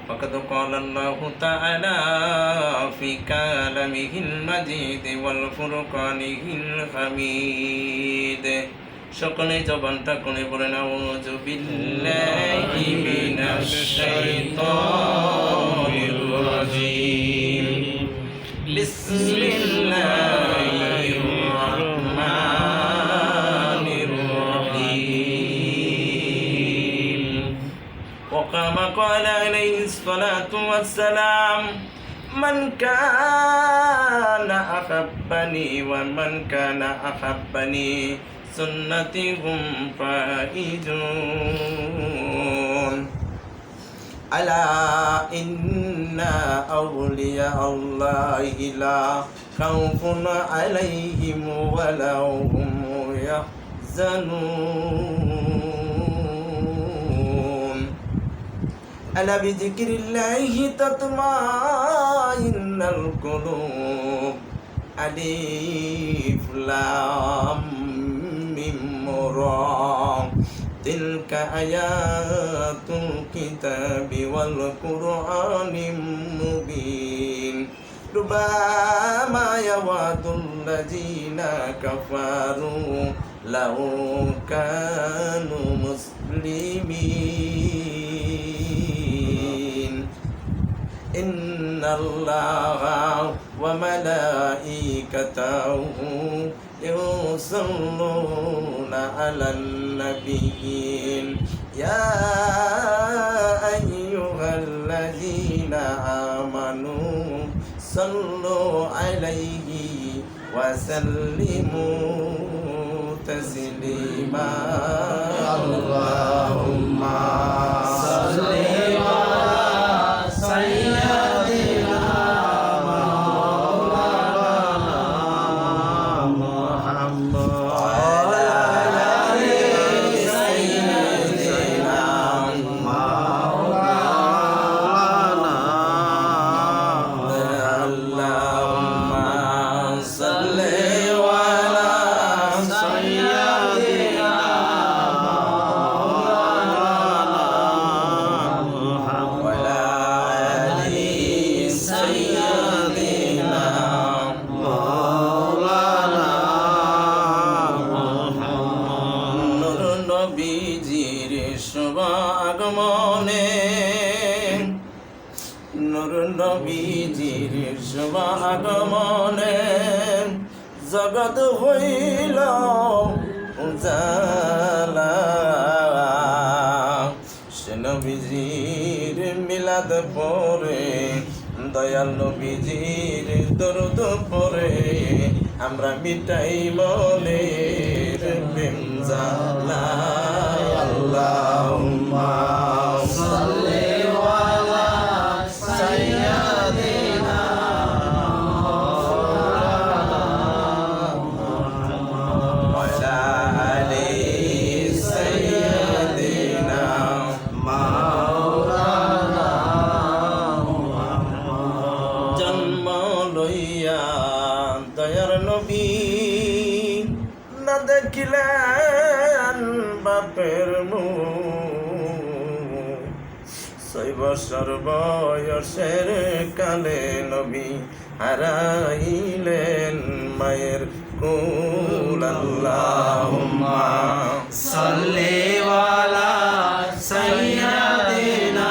فقد قال الله تعالى في كلامه المجيد والفرقانه الحميد সকলে জবানটা কোণে পড়ে নাউযু বিল্লাহি মিনাশ শাইতানির রাজিম বিসমিল্লাহির রাহমানির রহিম وكما قال عليه الصلاة والسلام من كان أحبني ومن كان أحبني سنتهم فائزون ألا إن أولياء الله لا خوف عليهم ولا هم يحزنون ألا بذكر الله تطمئن القلوب ألف لام تلك آيات الكتاب والقرآن المبين ربما يود الذين كفروا لو كانوا مسلمين إن الله وملائكته يصلون على النبي يا أيها الذين آمنوا صلوا عليه وسلموا تسليما اللهم صل على سيدنا নবীজির আগমনে জগৎ হইল উজালা সে নবীজির মিলাদ পরে দয়াল নবীজির দরুদ পরে আমরা মিটাই মনের প্রেম জ্বালা আল্লাহুম্মা সাল্লি দেখিলেন বাপের মুখ 6 বছর বয়সের কালে নবী হারাইলেন মায়ের কুল আল্লাহুম্মা সাল্লি আলা সাইয়্যিদিনা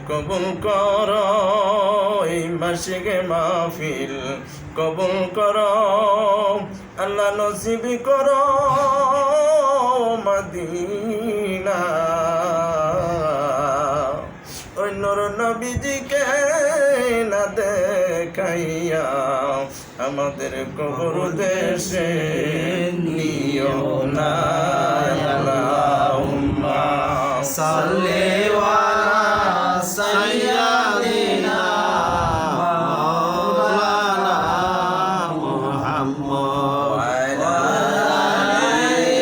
কবুল করো এই মাসিকে মাহফিল কবুল করো আল্লাহ নসিব করো মদিনা ওই নূর নবীজিকে না দেখাইয়া আমাদের কবর দেশে নিও না আল্লাহুম্মা সাল্লি আলা সাইয়্যিদিনা মাওলানা মুহাম্মদ ওয়া আলা আলি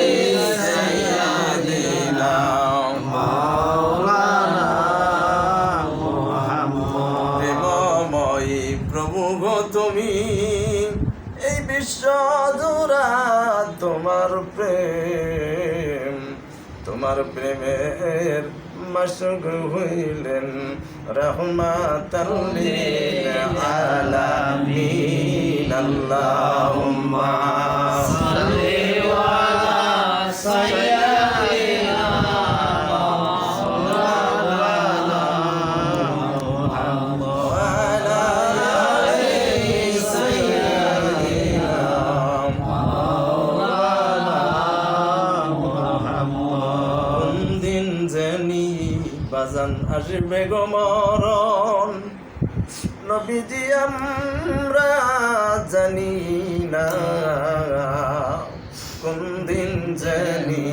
সাইয়্যিদিনা মাওলানা তোমার প্রেমের মাশুক হইলেন রহমাতাল লিল আলামিন আল্লাহুম্মা সাল্লি আলা সাইয়্যিদিনা বাজান আসবে গো মরণ নবীজি আমরা জানি না কোন দিন জানি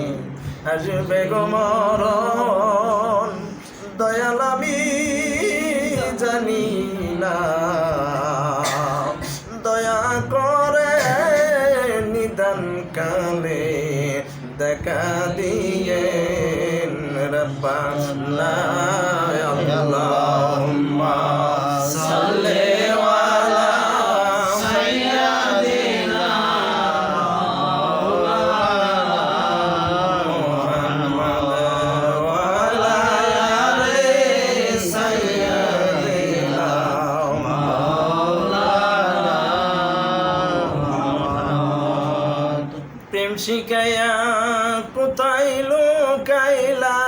আসবে গো মরণ দয়াল আমি জানি না দয়া করে নিদান কালে দেখা দিয়ে ربنا اللهم صل على سيدنا محمد وعلى آل سيدنا مولانا محمد প্রেম শিখায়া কোথায় লুকাইলা